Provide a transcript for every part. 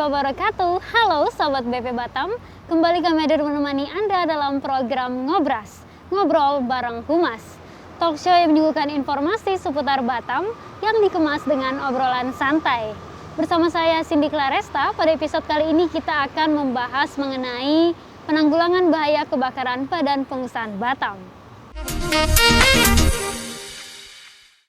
wabarakatuh. Halo Sobat BP Batam, kembali kami hadir menemani Anda dalam program Ngobras, Ngobrol Bareng Humas. Talk show yang menyuguhkan informasi seputar Batam yang dikemas dengan obrolan santai. Bersama saya Cindy Claresta, pada episode kali ini kita akan membahas mengenai penanggulangan bahaya kebakaran Badan Pengusahaan Batam.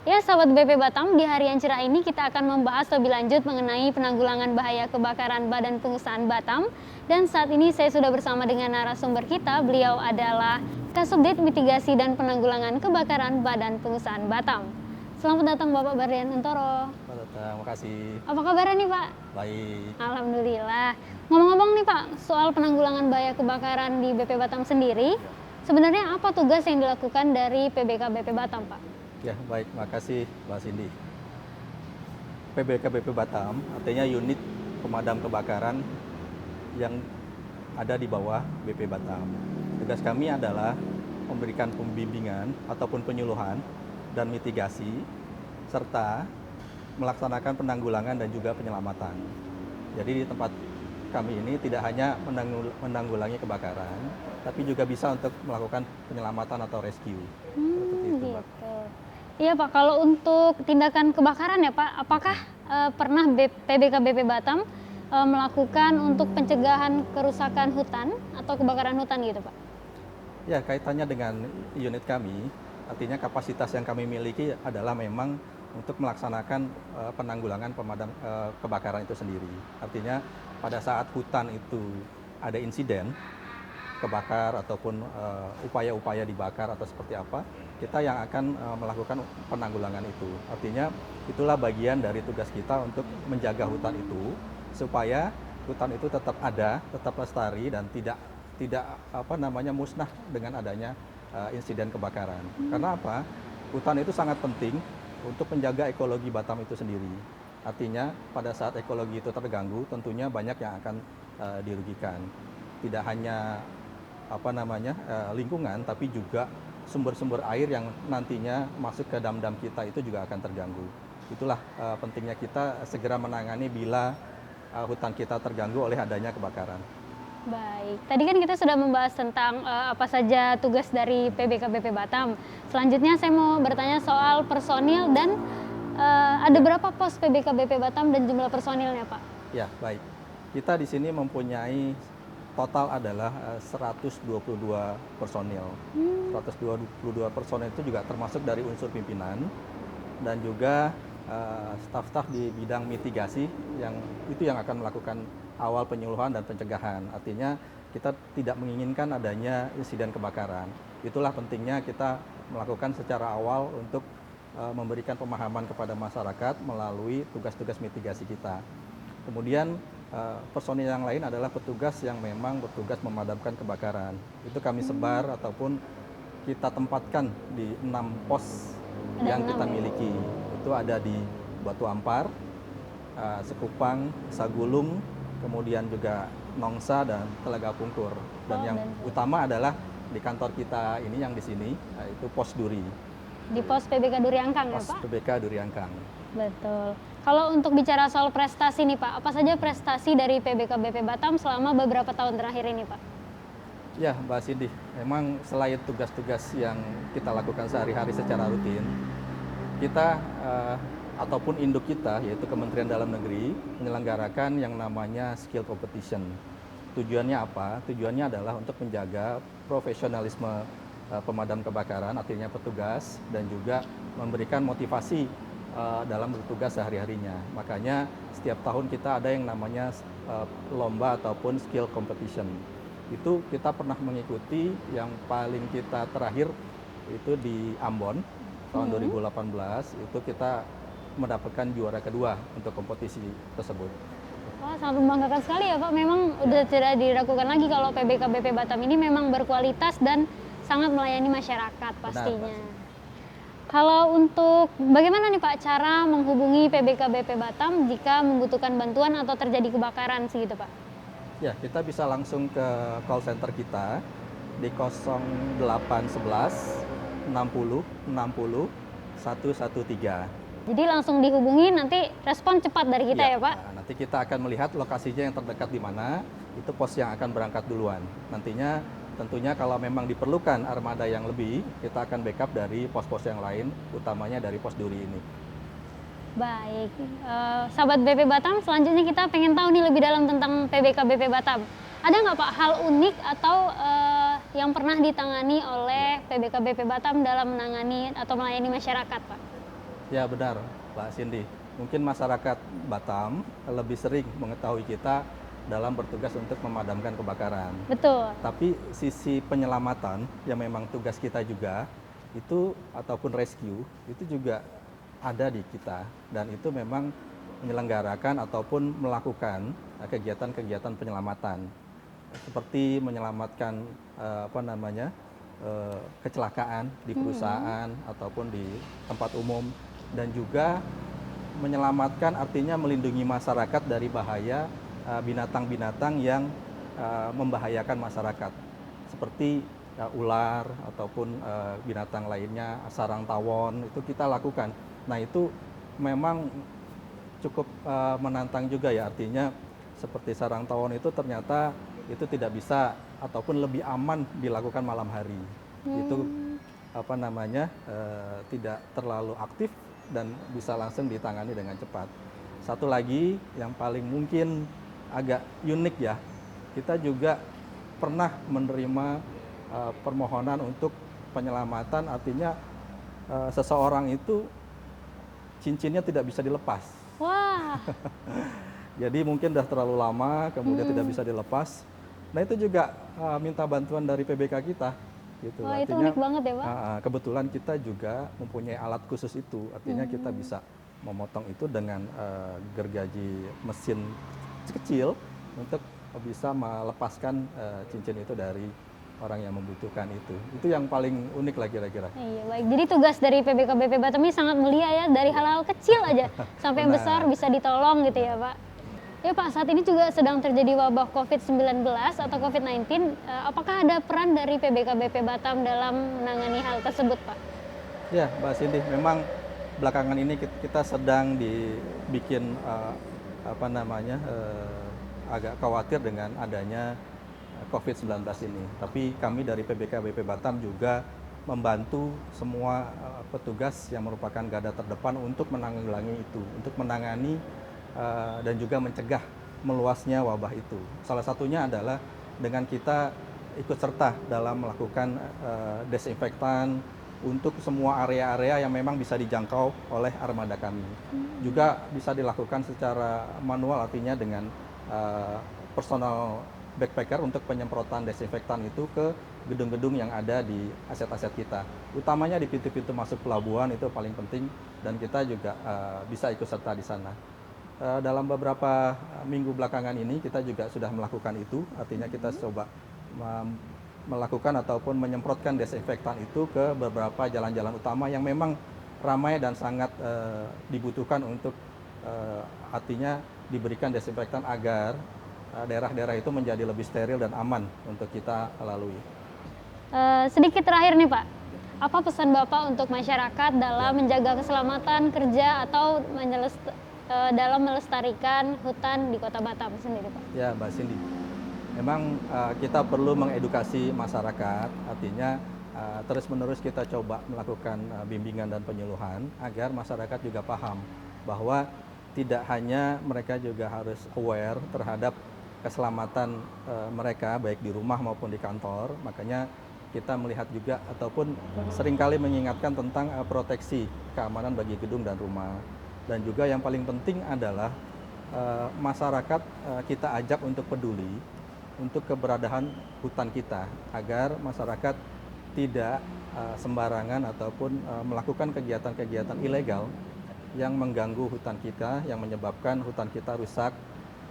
Ya, Sahabat BP Batam, di hari yang cerah ini kita akan membahas lebih lanjut mengenai penanggulangan bahaya kebakaran Badan Pengusahaan Batam. Dan saat ini saya sudah bersama dengan narasumber kita, beliau adalah Kasubdit Mitigasi dan Penanggulangan Kebakaran Badan Pengusahaan Batam. Selamat datang Bapak Bardian Untoro. Selamat datang, makasih. Apa kabar nih Pak? Baik. Alhamdulillah. Ngomong-ngomong nih Pak, soal penanggulangan bahaya kebakaran di BP Batam sendiri, sebenarnya apa tugas yang dilakukan dari PBK BP Batam Pak? Ya, baik. Makasih, Mbak Cindy. PBK BP Batam artinya unit pemadam kebakaran yang ada di bawah BP Batam. Tugas kami adalah memberikan pembimbingan ataupun penyuluhan dan mitigasi, serta melaksanakan penanggulangan dan juga penyelamatan. Jadi di tempat kami ini tidak hanya menanggulangi kebakaran, tapi juga bisa untuk melakukan penyelamatan atau rescue. Seperti itu, Mbak. Iya Pak, kalau untuk tindakan kebakaran ya Pak, apakah pernah PBK BP Batam melakukan untuk pencegahan kerusakan hutan atau kebakaran hutan gitu Pak? Ya, kaitannya dengan unit kami, artinya kapasitas yang kami miliki adalah memang untuk melaksanakan penanggulangan pemadam kebakaran itu sendiri. Artinya pada saat hutan itu ada insiden kebakar ataupun upaya-upaya dibakar atau seperti apa, kita yang akan melakukan penanggulangan itu. Artinya itulah bagian dari tugas kita untuk menjaga hutan itu supaya hutan itu tetap ada, tetap lestari dan tidak musnah dengan adanya insiden kebakaran. Karena apa? Hutan itu sangat penting untuk menjaga ekologi Batam itu sendiri. Artinya pada saat ekologi itu terganggu, tentunya banyak yang akan dirugikan. Tidak hanya lingkungan, tapi juga sumber-sumber air yang nantinya masuk ke dam-dam kita itu juga akan terganggu. Itulah pentingnya kita segera menangani bila hutan kita terganggu oleh adanya kebakaran. Baik, tadi kan kita sudah membahas tentang apa saja tugas dari PBK BP Batam. Selanjutnya saya mau bertanya soal personil dan ada berapa pos PBK BP Batam dan jumlah personilnya Pak? Ya, baik. Kita di sini mempunyai total adalah 122 personil. 122 personil itu juga termasuk dari unsur pimpinan dan juga staf-staf di bidang mitigasi yang akan melakukan awal penyuluhan dan pencegahan. Artinya kita tidak menginginkan adanya insiden kebakaran. Itulah pentingnya kita melakukan secara awal untuk memberikan pemahaman kepada masyarakat melalui tugas-tugas mitigasi kita. Kemudian personil yang lain adalah petugas yang memang bertugas memadamkan kebakaran. Itu kami sebar ataupun kita tempatkan di 6 pos yang kita miliki. Itu ada di Batu Ampar, Sekupang, Sagulung, kemudian juga Nongsa dan Telaga Pungkur. Dan yang utama adalah di kantor kita ini yang di sini, itu Pos Duri. Di Pos PBK Duri Angkang ya Pak? Pos PBK Duri Angkang. Betul. Kalau untuk bicara soal prestasi nih Pak, apa saja prestasi dari PBK BP Batam selama beberapa tahun terakhir ini Pak? Ya Mbak Cindy, memang selain tugas-tugas yang kita lakukan sehari-hari secara rutin, kita ataupun induk kita yaitu Kementerian Dalam Negeri menyelenggarakan yang namanya skill competition. Tujuannya apa? Tujuannya adalah untuk menjaga profesionalisme pemadam kebakaran, artinya petugas, dan juga memberikan motivasi dalam bertugas sehari-harinya. Makanya setiap tahun kita ada yang namanya lomba ataupun skill competition. Itu kita pernah mengikuti yang paling kita terakhir itu di Ambon tahun 2018, itu kita mendapatkan juara kedua untuk kompetisi tersebut. Wah, sangat membanggakan sekali ya Pak. Memang udah tidak diragukan lagi kalau PBK BP Batam ini memang berkualitas dan sangat melayani masyarakat pastinya. Benar. Kalau untuk bagaimana nih Pak cara menghubungi PBK BP Batam jika membutuhkan bantuan atau terjadi kebakaran segitu Pak? Ya, kita bisa langsung ke call center kita di 0811 60 60 113. Jadi langsung dihubungi, nanti respon cepat dari kita ya, Pak? Nah, nanti kita akan melihat lokasinya yang terdekat di mana, itu pos yang akan berangkat duluan. Nantinya tentunya kalau memang diperlukan armada yang lebih, kita akan backup dari pos-pos yang lain, utamanya dari pos Duri ini. Baik, sahabat BP Batam, selanjutnya kita pengen tahu nih lebih dalam tentang PBK BP Batam. Ada nggak Pak hal unik atau yang pernah ditangani oleh PBK BP Batam dalam menangani atau melayani masyarakat, Pak? Ya benar, Mbak Cindy. Mungkin masyarakat Batam lebih sering mengetahui kita dalam bertugas untuk memadamkan kebakaran. Betul. Tapi sisi penyelamatan yang memang tugas kita juga, itu ataupun rescue, itu juga ada di kita. Dan itu memang menyelenggarakan ataupun melakukan kegiatan-kegiatan penyelamatan. Seperti menyelamatkan kecelakaan di perusahaan ataupun di tempat umum. Dan juga menyelamatkan artinya melindungi masyarakat dari bahaya binatang-binatang yang membahayakan masyarakat seperti ular ataupun binatang lainnya, sarang tawon, itu kita lakukan. Nah itu memang cukup menantang juga ya, artinya seperti sarang tawon itu ternyata itu tidak bisa ataupun lebih aman dilakukan malam hari. Itu tidak terlalu aktif dan bisa langsung ditangani dengan cepat. Satu lagi yang paling mungkin agak unik ya, kita juga pernah menerima permohonan untuk penyelamatan, artinya seseorang itu cincinnya tidak bisa dilepas. Wah. Jadi mungkin sudah terlalu lama, kemudian tidak bisa dilepas. Nah itu juga minta bantuan dari PBK kita. Gitu. Wah, itu artinya, unik banget ya Pak. kebetulan kita juga mempunyai alat khusus itu, artinya kita bisa memotong itu dengan gergaji mesin kecil untuk bisa melepaskan cincin itu dari orang yang membutuhkan itu. Itu yang paling unik lah kira-kira. Iya, baik. Jadi tugas dari PBK BP Batam ini sangat mulia ya, dari hal-hal kecil aja sampai yang besar bisa ditolong gitu ya Pak. Ya Pak, saat ini juga sedang terjadi wabah COVID-19 atau COVID-19. Apakah ada peran dari PBK BP Batam dalam menangani hal tersebut Pak? Ya Mbak Cindy, memang belakangan ini kita sedang dibikin agak khawatir dengan adanya COVID-19 ini. Tapi kami dari PBK BP Batam juga membantu semua petugas yang merupakan garda terdepan untuk menanggulangi itu, untuk menangani dan juga mencegah meluasnya wabah itu. Salah satunya adalah dengan kita ikut serta dalam melakukan desinfektan untuk semua area-area yang memang bisa dijangkau oleh armada kami. Juga bisa dilakukan secara manual, artinya dengan personal backpacker untuk penyemprotan desinfektan itu ke gedung-gedung yang ada di aset-aset kita. Utamanya di pintu-pintu masuk pelabuhan itu paling penting, dan kita juga bisa ikut serta di sana. Dalam beberapa minggu belakangan ini kita juga sudah melakukan itu, artinya kita coba melakukan ataupun menyemprotkan desinfektan itu ke beberapa jalan-jalan utama yang memang ramai dan sangat dibutuhkan untuk artinya diberikan desinfektan agar daerah-daerah itu menjadi lebih steril dan aman untuk kita lalui. Sedikit terakhir nih Pak, apa pesan Bapak untuk masyarakat dalam menjaga keselamatan kerja atau dalam melestarikan hutan di Kota Batam sendiri Pak? Ya Mbak Cindy, memang kita perlu mengedukasi masyarakat, artinya terus-menerus kita coba melakukan bimbingan dan penyuluhan agar masyarakat juga paham bahwa tidak hanya mereka juga harus aware terhadap keselamatan mereka baik di rumah maupun di kantor. Makanya kita melihat juga ataupun seringkali mengingatkan tentang proteksi keamanan bagi gedung dan rumah. Dan juga yang paling penting adalah masyarakat kita ajak untuk peduli untuk keberadaan hutan kita, agar masyarakat tidak sembarangan ataupun melakukan kegiatan-kegiatan ilegal yang mengganggu hutan kita, yang menyebabkan hutan kita rusak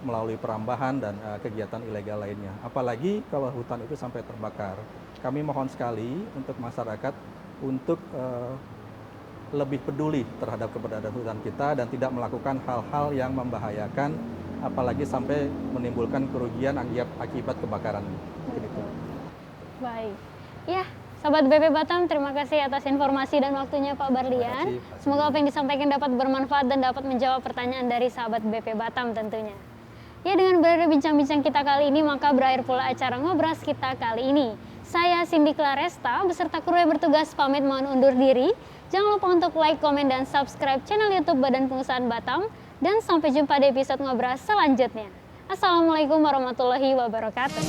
melalui perambahan dan kegiatan ilegal lainnya. Apalagi kalau hutan itu sampai terbakar. Kami mohon sekali untuk masyarakat untuk lebih peduli terhadap keberadaan hutan kita dan tidak melakukan hal-hal yang membahayakan, apalagi sampai menimbulkan kerugian akibat kebakaran. Begitu. Baik, ya Sahabat BP Batam, terima kasih atas informasi dan waktunya Pak Barlian. Semoga apa yang disampaikan dapat bermanfaat dan dapat menjawab pertanyaan dari sahabat BP Batam tentunya. Ya, dengan berada bincang-bincang kita kali ini, maka berakhir pula acara Ngobras kita kali ini. Saya Cindy Claresta beserta kru yang bertugas pamit mohon undur diri. Jangan lupa untuk like, komen, dan subscribe channel YouTube Badan Pengusahaan Batam. Dan sampai jumpa di episode Ngobras selanjutnya. Assalamualaikum warahmatullahi wabarakatuh.